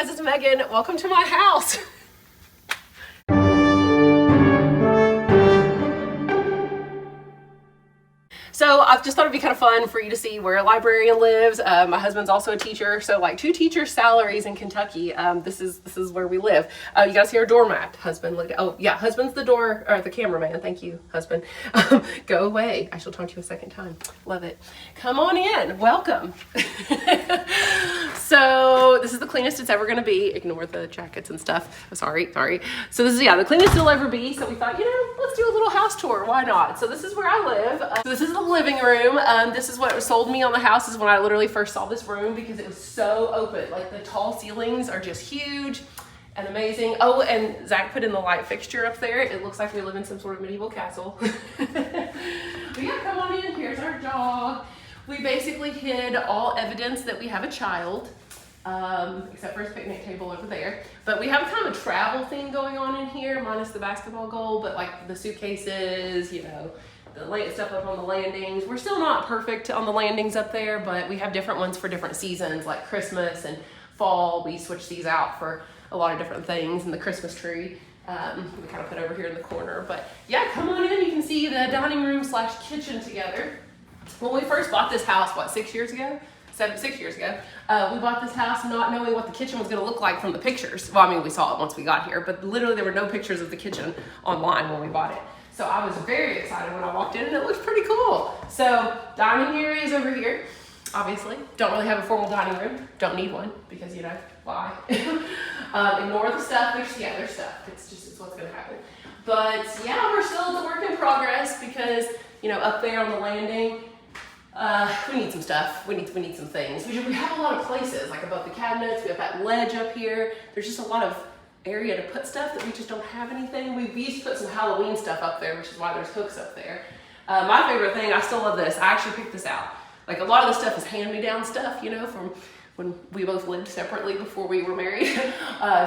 guys, it's Megan. Welcome to my house. So I just thought it'd be kind of fun for you to see where a librarian lives. My husband's also a teacher, so like 2 teachers' salaries in Kentucky. This is where we live. You guys see our doormat. Husband, look. Oh yeah, husband's the door or the cameraman. Thank you, husband. Go away. I shall talk to you a second time. Love it. Come on in. Welcome. So this is the cleanest it's ever going to be. Ignore the jackets and stuff. Sorry. So this is the cleanest it'll ever be. So we thought, let's do a little house tour. Why not? So this is where I live. So this is the living room. This is what sold me on the house, is when I literally first saw this room, because it was so open. Like the tall ceilings are just huge and amazing. Oh, and Zach put in the light fixture up there. It looks like we live in some sort of medieval castle. But yeah, come on in. Here's our dog. We basically hid all evidence that we have a child, except for his picnic table over there. But we have kind of a travel thing going on in here, minus the basketball goal, but like the suitcases, the stuff up on the landings. We're still not perfect on the landings up there, but we have different ones for different seasons, like Christmas and fall. We switch these out for a lot of different things, and the Christmas tree we kind of put over here in the corner. But yeah, come on in. You can see the dining room / kitchen together. When we first bought this house, 6 years ago? 6 years ago, we bought this house not knowing what the kitchen was going to look like from the pictures. Well, I mean, we saw it once we got here, but literally there were no pictures of the kitchen online when we bought it. So I was very excited when I walked in, and it looks pretty cool. So dining area is over here. Obviously, don't really have a formal dining room. Don't need one because, why? Ignore the stuff. There's stuff. It's what's going to happen. But yeah, we're still at the work in progress because, up there on the landing, we need some stuff. We need some things. We have a lot of places, like above the cabinets. We have that ledge up here. There's just a lot of area to put stuff that we just don't have anything. We used to put some Halloween stuff up there, which is why there's hooks up there. My favorite thing, I still love this. I actually picked this out. Like a lot of the stuff is hand-me-down stuff, from when we both lived separately before we were married.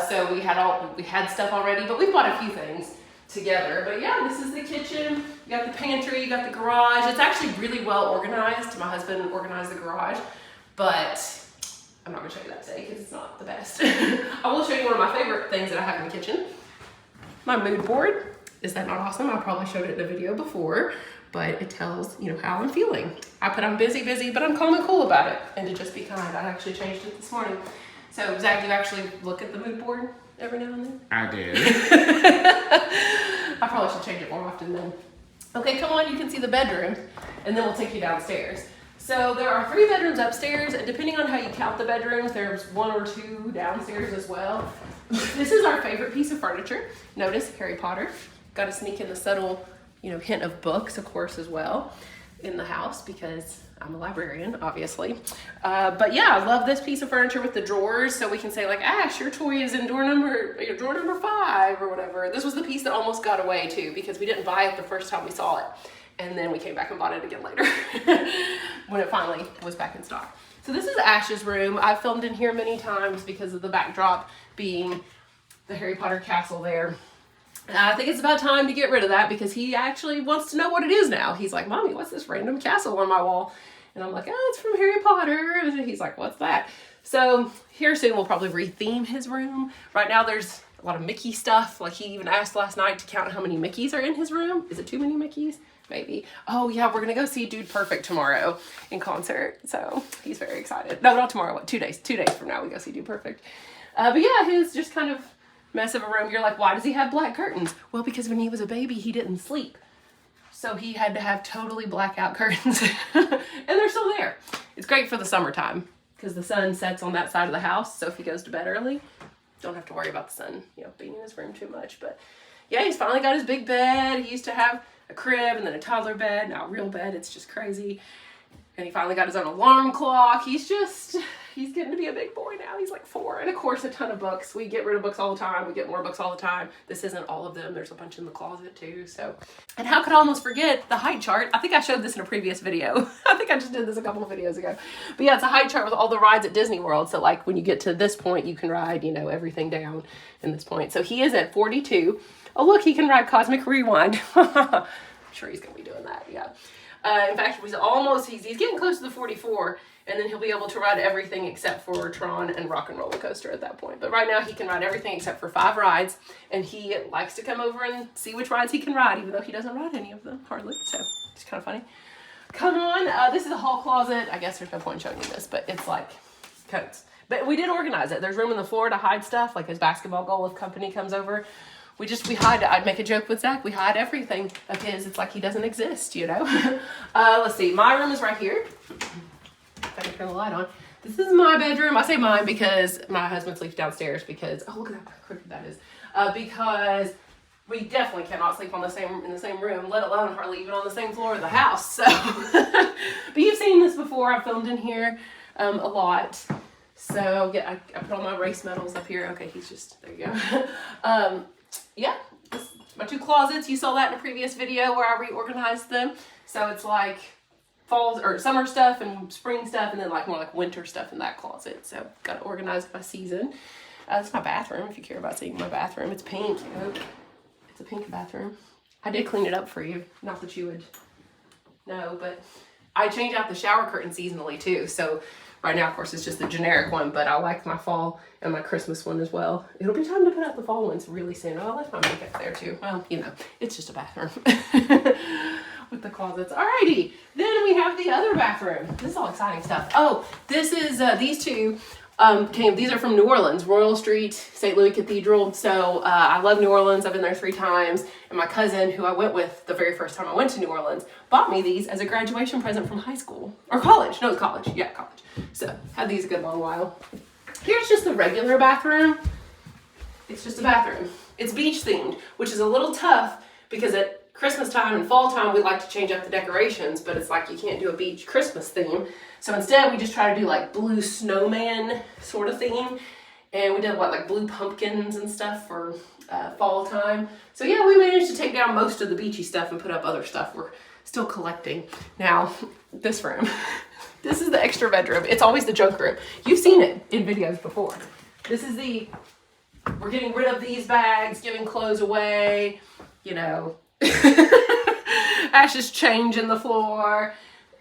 So we had stuff already, but we bought a few things together. But yeah, this is the kitchen. You got the pantry, you got the garage. It's actually really well organized. My husband organized the garage, but I'm not gonna show you that today because it's not the best. I will show you one of my favorite things that I have in the kitchen. My mood board. Is that not awesome? I probably showed it in a video before, but it tells, how I'm feeling. I put I'm busy, but I'm calm and cool about it. And to just be kind, I actually changed it this morning. So Zach, do you actually look at the mood board every now and then? I did. I probably should change it more often then. Okay, come on, you can see the bedroom, and then we'll take you downstairs. So there are 3 bedrooms upstairs, and depending on how you count the bedrooms, there's 1 or 2 downstairs as well. This is our favorite piece of furniture. Notice Harry Potter. Got to sneak in the subtle, hint of books, of course, as well in the house because I'm a librarian, obviously. But yeah, I love this piece of furniture with the drawers, so we can say like, Ash, your toy is in drawer number 5 or whatever. This was the piece that almost got away too because we didn't buy it the first time we saw it. And then we came back and bought it again later when it finally was back in stock. So this is Ash's room. I've filmed in here many times because of the backdrop being the Harry Potter castle there. I think it's about time to get rid of that because he actually wants to know what it is now. He's like, Mommy, what's this random castle on my wall? And I'm like, oh, it's from Harry Potter. And he's like, what's that? So here soon we'll probably retheme his room. Right now there's a lot of Mickey stuff. Like he even asked last night to count how many Mickeys are in his room. Is it too many Mickeys? Maybe. Oh yeah, we're gonna go see Dude Perfect tomorrow in concert. So he's very excited. No, not tomorrow, 2 days? 2 days from now we go see Dude Perfect. But yeah, his just kind of mess of a room. You're like, why does he have black curtains? Well, because when he was a baby, he didn't sleep. So he had to have totally blackout curtains. And they're still there. It's great for the summertime because the sun sets on that side of the house. So if he goes to bed early, don't have to worry about the sun, being in his room too much. But yeah, he's finally got his big bed. He used to have a crib and then a toddler bed, now a real bed. It's just crazy. And he finally got his own alarm clock. He's getting to be a big boy now. He's like 4. And of course, a ton of books. We get rid of books all the time. We get more books all the time. This isn't all of them. There's a bunch in the closet too. So, and how could I almost forget the height chart? I think I showed this in a previous video. I think I just did this a couple of videos ago. But yeah, it's a height chart with all the rides at Disney World. So like when you get to this point, you can ride, everything down in this point. So he is at 42. Oh, look, he can ride Cosmic Rewind. I'm sure he's going to be doing that. Yeah. In fact, he's getting close to the 44. And then he'll be able to ride everything except for Tron and Rock and Roller Coaster at that point. But right now he can ride everything except for 5 rides. And he likes to come over and see which rides he can ride, even though he doesn't ride any of them, hardly. So it's kind of funny. Come on, this is a hall closet. I guess there's no point in showing you this, but it's like coats. But we did organize it. There's room in the floor to hide stuff, like his basketball goal if company comes over. We hide, I'd make a joke with Zach, we hide everything of his. It's like he doesn't exist, you know? Let's see, my room is right here. If I can turn the light on. This is my bedroom. I say mine because my husband sleeps downstairs because, oh, look at how crooked that is. Because we definitely cannot sleep in the same room, let alone hardly even on the same floor of the house. So, but you've seen this before. I've filmed in here a lot. So I put all my race medals up here. Okay, he's just, there you go. Yeah, my 2 closets. You saw that in a previous video where I reorganized them. So it's like fall or summer stuff and spring stuff, and then like more like winter stuff in that closet. So got it organized by season. That's my bathroom. If you care about seeing my bathroom, it's pink. It's a pink bathroom. I did clean it up for you. Not that you would know, but I change out the shower curtain seasonally too. So right now, of course, it's just the generic one, but I like my fall and my Christmas one as well. It'll be time to put out the fall ones really soon. Oh, I left my makeup there too. Well, you know, it's just a bathroom with the closets. Alrighty, then we have the other bathroom. This is all exciting stuff. Oh, this is, these two these are from New Orleans, Royal Street, St. Louis Cathedral. So I love New Orleans. I've been there 3 times. And my cousin, who I went with the very first time I went to New Orleans, bought me these as a graduation present from high school. Or college. No, it's college. Yeah, college. So had these a good long while. Here's just the regular bathroom. It's just a bathroom. It's beach themed, which is a little tough because at Christmas time and fall time, we like to change up the decorations, but it's like you can't do a beach Christmas theme. So instead we just try to do like blue snowman sort of theme. And we did what, like blue pumpkins and stuff for fall time. So yeah, we managed to take down most of the beachy stuff and put up other stuff we're still collecting. Now, this room, this is the extra bedroom. It's always the junk room. You've seen it in videos before. This is we're getting rid of these bags, giving clothes away, you know. Ash's change in the floor.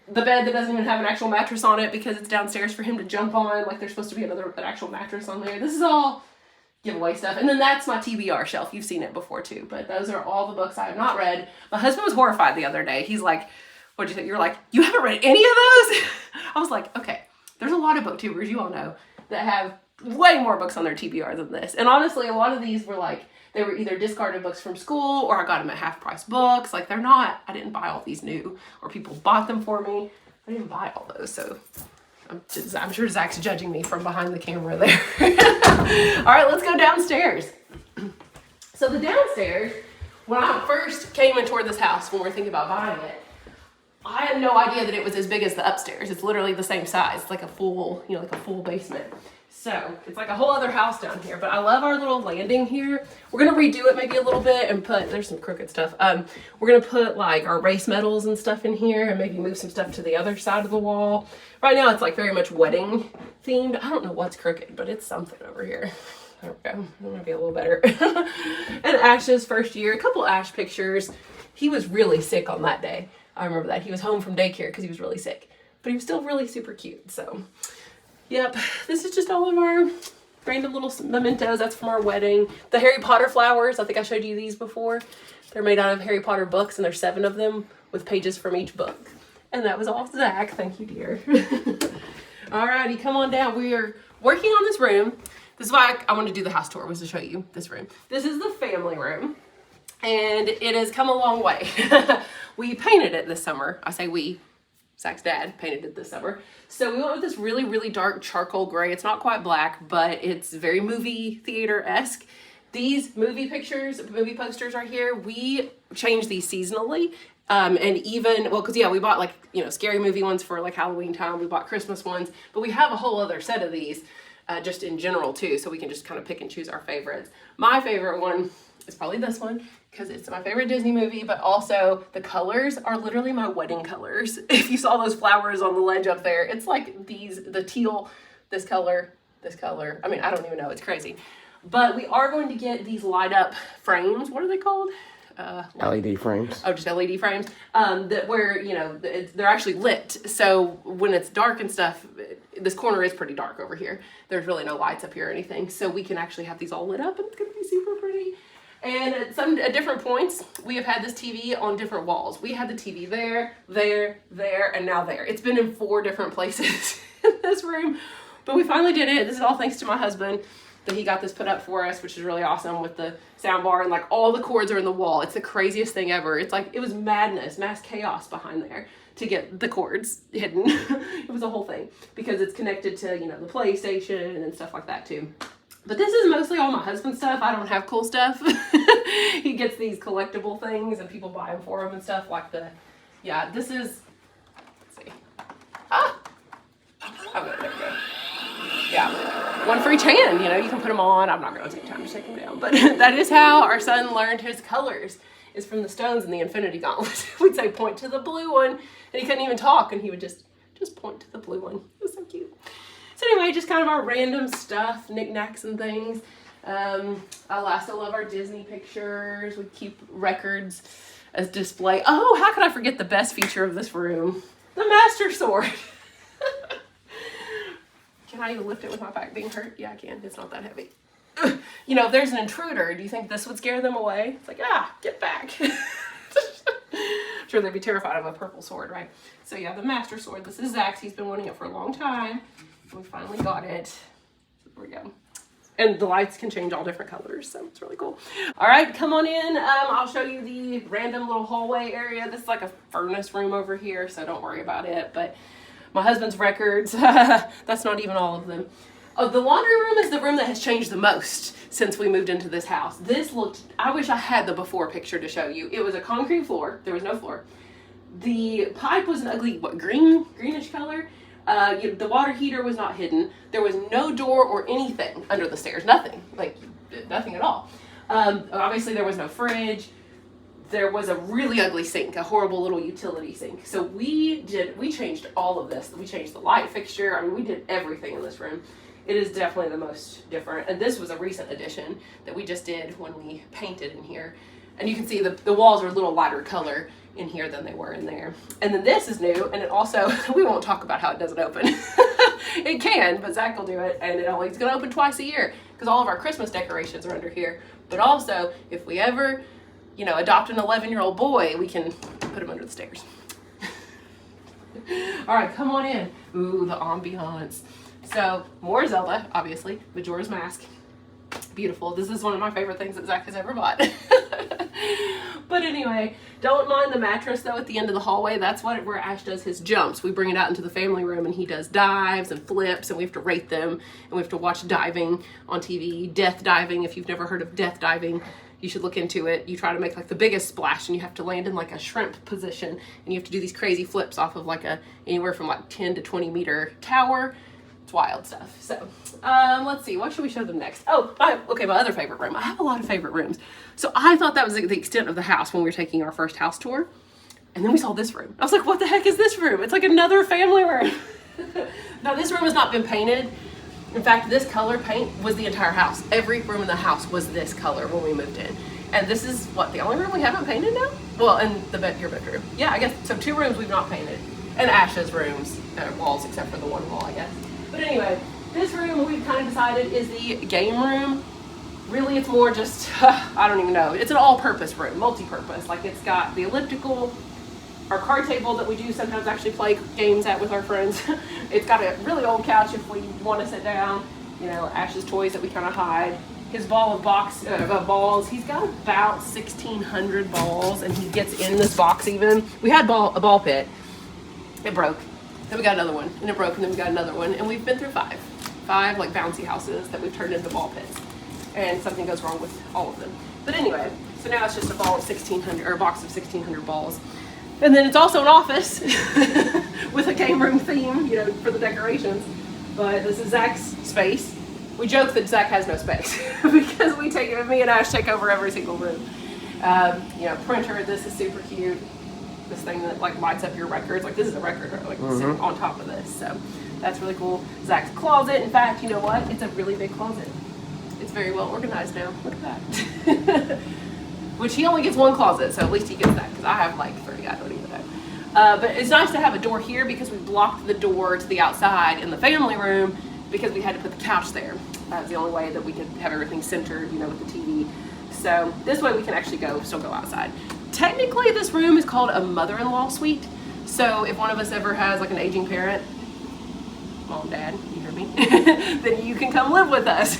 The bed that doesn't even have an actual mattress on it because it's downstairs for him to jump on. Like there's supposed to be an actual mattress on there. This is all giveaway stuff. And then that's my TBR shelf. You've seen it before too, but those are all the books I have not read. My husband was horrified the other day. He's like, what'd you think? You're like, you haven't read any of those? I was like, okay, there's a lot of booktubers, you all know, that have way more books on their TBR than this. And honestly, a lot of these were like, they were either discarded books from school or I got them at half price books. Like they're not, I didn't buy all these new, or people bought them for me. I didn't buy all those. So I'm sure Zach's judging me from behind the camera there. All right, let's go downstairs. So the downstairs, when I first came and toured this house, when we were thinking about buying it, I had no idea that it was as big as the upstairs. It's literally the same size. It's like a full, you know, like a full basement. So it's like a whole other house down here, but I love our little landing here. We're going to redo it maybe a little bit and put, there's some crooked stuff. We're going to put like our race medals and stuff in here and maybe move some stuff to the other side of the wall. Right now it's like very much wedding themed. I don't know what's crooked, but it's something over here. There we go. That might be a little better. And Ash's first year, a couple Ash pictures. He was really sick on that day. I remember that. He was home from daycare because he was really sick, but he was still really super cute. So yep, this is just all of our random little mementos. That's from our wedding. The Harry Potter flowers, I think I showed you these before. They're made out of Harry Potter books, and there's 7 of them with pages from each book. And that was all Zach. Thank you, dear. Alrighty, come on down. We are working on this room. This is why I wanted to do the house tour, was to show you this room. This is the family room, and it has come a long way. We painted it this summer. I say we. Zach's dad painted it this summer. So we went with this really, really dark charcoal gray. It's not quite black, but it's very movie theater-esque. These movie posters right here, we change these seasonally. And even, well, cause yeah, we bought like, you know, scary movie ones for like Halloween time. We bought Christmas ones, but we have a whole other set of these just in general too. So we can just kind of pick and choose our favorites. My favorite one is probably this one, because it's my favorite Disney movie, but also the colors are literally my wedding colors. If you saw those flowers on the ledge up there, it's like the teal, this color. I mean, I don't even know, it's crazy. But we are going to get these light up frames. What are they called? LED frames. Oh, just LED frames. That where, you know, they're actually lit. So when it's dark and stuff, this corner is pretty dark over here. There's really no lights up here or anything. So we can actually have these all lit up and it's going to be super pretty. And at different points, we have had this TV on different walls. We had the TV there, and now there. It's been in 4 different places in this room. But we finally did it. This is all thanks to my husband that he got this put up for us, which is really awesome with the sound bar and like all the cords are in the wall. It's the craziest thing ever. It's like, it was madness, mass chaos behind there to get the cords hidden. It was a whole thing because it's connected to, you know, the PlayStation and stuff like that too. But this is mostly all my husband's stuff. I don't have cool stuff. He gets these collectible things and people buy them for him and stuff like yeah, this is, let's see. Oh, there we go. Yeah, one for each hand, you know, you can put them on. I'm not going to take time to take them down. But that is how our son learned his colors, is from the stones in the Infinity Gauntlet. We'd say point to the blue one, and he couldn't even talk, and he would just point to the blue one. It was so cute. So anyway, just kind of our random stuff, knickknacks and things. I still love our Disney pictures. We keep records as display. Oh, how could I forget the best feature of this room? The Master Sword. Can I even lift it with my back being hurt? Yeah, I can. It's not that heavy. You know, if there's an intruder, do you think this would scare them away? It's like, get back. Sure, they'd be terrified of a purple sword, right? So yeah, the Master Sword. This is Zach's. He's been wanting it for a long time. We finally got it. There we go. And the lights can change all different colors, so it's really cool. All right, come on in. I'll show you the random little hallway area. This is like a furnace room over here, so don't worry about it. But my husband's records, that's not even all of them. Oh, the laundry room is the room that has changed the most since we moved into this house. This looked, I wish I had the before picture to show you. It was a concrete floor. There was no floor. The pipe was an ugly, greenish color. The water heater was not hidden. There was no door or anything under the stairs. Nothing. Like, nothing at all. Obviously, there was no fridge. There was a really ugly sink, a horrible little utility sink. So we changed all of this. We changed the light fixture. I mean, we did everything in this room. It is definitely the most different. And this was a recent addition that we just did when we painted in here. And you can see the walls are a little lighter color in here than they were in there. And then this is new, and it also, we won't talk about how it doesn't open. It can, but Zach will do it, and it's gonna open twice a year because all of our Christmas decorations are under here. But also, if we ever, adopt an 11-year-old boy, we can put him under the stairs. All right, come on in. Ooh, the ambiance. So, more Zelda, obviously, Majora's Mask. Beautiful. This is one of my favorite things that Zach has ever bought. But anyway, don't mind the mattress though at the end of the hallway. That's where Ash does his jumps. We bring it out into the family room and he does dives and flips and we have to rate them and we have to watch diving on TV. Death diving, if you've never heard of death diving, you should look into it. You try to make like the biggest splash and you have to land in like a shrimp position and you have to do these crazy flips off of like anywhere from like 10 to 20 meter tower. It's wild stuff. So, let's see. What should we show them next? Oh, my other favorite room. I have a lot of favorite rooms. So I thought that was the extent of the house when we were taking our first house tour. And then we saw this room. I was like, what the heck is this room? It's like another family room. Now, this room has not been painted. In fact, this color paint was the entire house. Every room in the house was this color when we moved in. And this is, the only room we haven't painted now? Well, and your bedroom. Yeah, I guess. So 2 rooms we've not painted. And Ash's rooms, walls, except for the one wall, I guess. But anyway, this room we've kind of decided is the game room. Really, it's more just, I don't even know. It's an all-purpose room, multi-purpose. Like it's got the elliptical, our card table that we do sometimes actually play games at with our friends. It's got a really old couch if we want to sit down. Ash's toys that we kind of hide. His ball of balls. He's got about 1,600 balls, and he gets in this box even. We had a ball pit. It broke. Then we got another one, and it broke, and then we got another one, and we've been through 5 like bouncy houses that we've turned into ball pits, and something goes wrong with all of them. But anyway, so now it's just a ball of 1,600, or a box of 1,600 balls, and then it's also an office with a game room theme, for the decorations. But this is Zach's space. We joke that Zach has no space because me and Ash take over every single room. Printer. This is super cute. This thing that lights up your records. This is a record, sitting on top of this. So that's really cool. Zach's closet. In fact, you know what? It's a really big closet. It's very well organized now. Look at that. which he only gets one closet, so at least he gets that, because I have like 3, I don't even know. But it's nice to have a door here because we blocked the door to the outside in the family room because we had to put the couch there. That's the only way that we could have everything centered, you know, with the TV. So this way we can actually still go outside. Technically, this room is called a mother-in-law suite. So if one of us ever has like an aging parent, Mom, Dad, you hear me? Then you can come live with us.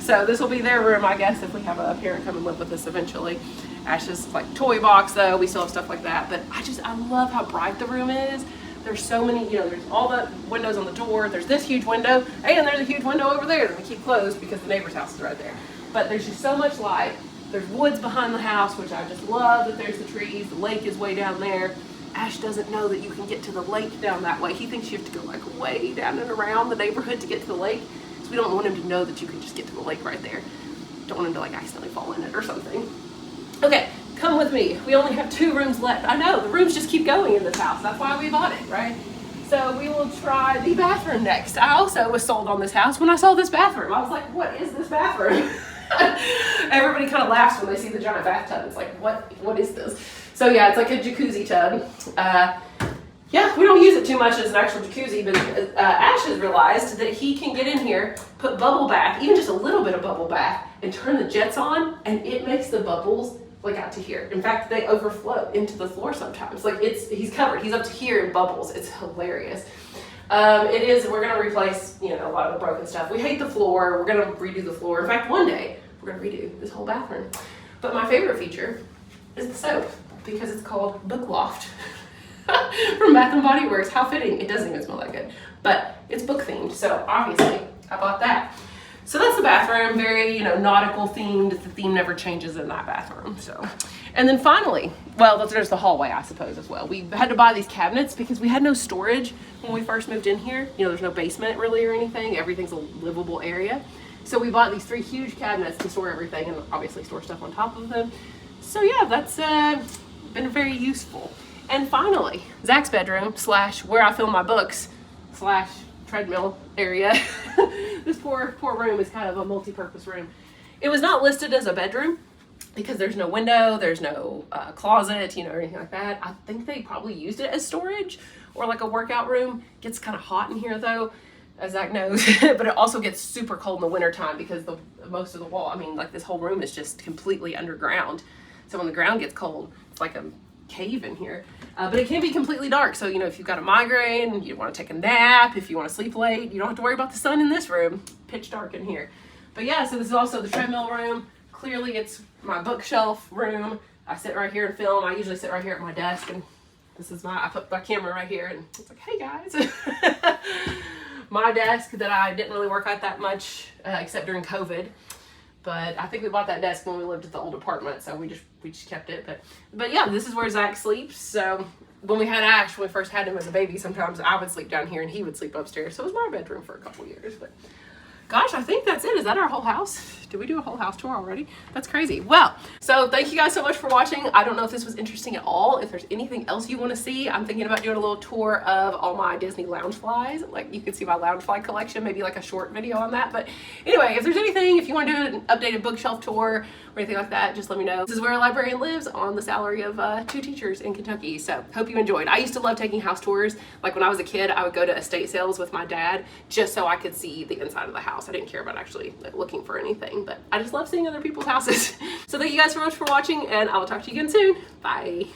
So this will be their room, I guess, if we have a parent come and live with us eventually. Ash's like toy box though, we still have stuff like that. But I love how bright the room is. There's so many, you know, there's all the windows on the door. There's this huge window, and there's a huge window over there that we keep closed because the neighbor's house is right there. But there's just so much light. There's woods behind the house, which I just love that there's the trees. The lake is way down there. Ash doesn't know that you can get to the lake down that way. He thinks you have to go like way down and around the neighborhood to get to the lake. So we don't want him to know that you can just get to the lake right there. Don't want him to like accidentally fall in it or something. Okay, come with me. We only have 2 rooms left. I know, the rooms just keep going in this house. That's why we bought it, right? So we will try the bathroom next. I also was sold on this house when I saw this bathroom. I was like, what is this bathroom? Everybody kind of laughs when they see the giant bathtub. It's like, what is this? So yeah, it's like a jacuzzi tub. Yeah, we don't use it too much as an actual jacuzzi, but Ash has realized that he can get in here, put bubble bath, even just a little bit of bubble bath, and turn the jets on, and it makes the bubbles like out to here. In fact, they overflow into the floor sometimes. Like he's covered. He's up to here in bubbles. It's hilarious. We're gonna replace, you know, a lot of the broken stuff. We hate the floor. We're gonna redo the floor. In fact, one day we're gonna redo this whole bathroom. But my favorite feature is the soap because it's called Book Loft from Bath and Body Works. How fitting. It doesn't even smell that good, but it's book themed. So obviously I bought that. So that's the bathroom, very, you know, nautical themed. The theme never changes in that bathroom. So, and then finally, well, there's the hallway, I suppose, as well. We had to buy these cabinets because we had no storage when we first moved in here. You know, there's no basement really or anything. Everything's a livable area. So we bought these 3 huge cabinets to store everything and obviously store stuff on top of them. So yeah, that's been very useful. And finally, Zach's bedroom / where I film my books / treadmill area. This poor room is kind of a multi-purpose room. It was not listed as a bedroom because there's no window, there's no closet, you know, or anything like that. I think they probably used it as storage or like a workout room. It gets kind of hot in here though, as Zach knows, but it also gets super cold in the winter time because most of the wall, I mean, like this whole room is just completely underground. So when the ground gets cold, it's like a cave in here. But it can be completely dark. So, you know, if you've got a migraine, you want to take a nap, if you want to sleep late, you don't have to worry about the sun in this room. Pitch dark in here. But yeah, so this is also the treadmill room. Clearly it's my bookshelf room. I sit right here and film. I usually sit right here at my desk, and I put my camera right here, and it's like, hey guys. My desk that I didn't really work at that much, except during COVID. But I think we bought that desk when we lived at the old apartment, so we just kept it. But yeah, this is where Zach sleeps. So when we had Ash, when we first had him as a baby, sometimes I would sleep down here and he would sleep upstairs. So it was my bedroom for a couple years. But gosh, I think that's it. Is that our whole house? Did we do a whole house tour already? That's crazy. Well, so thank you guys so much for watching. I don't know if this was interesting at all. If there's anything else you want to see, I'm thinking about doing a little tour of all my Disney Loungeflies. Like you can see my Loungefly collection, maybe like a short video on that. But anyway, if there's anything, if you want to do an updated bookshelf tour or anything like that, just let me know. This is where a librarian lives, on the salary of 2 teachers in Kentucky. So hope you enjoyed. I used to love taking house tours. Like when I was a kid, I would go to estate sales with my dad just so I could see the inside of the house. I didn't care about actually like, looking for anything, but I just love seeing other people's houses. So thank you guys so much for watching, and I will talk to you again soon. Bye.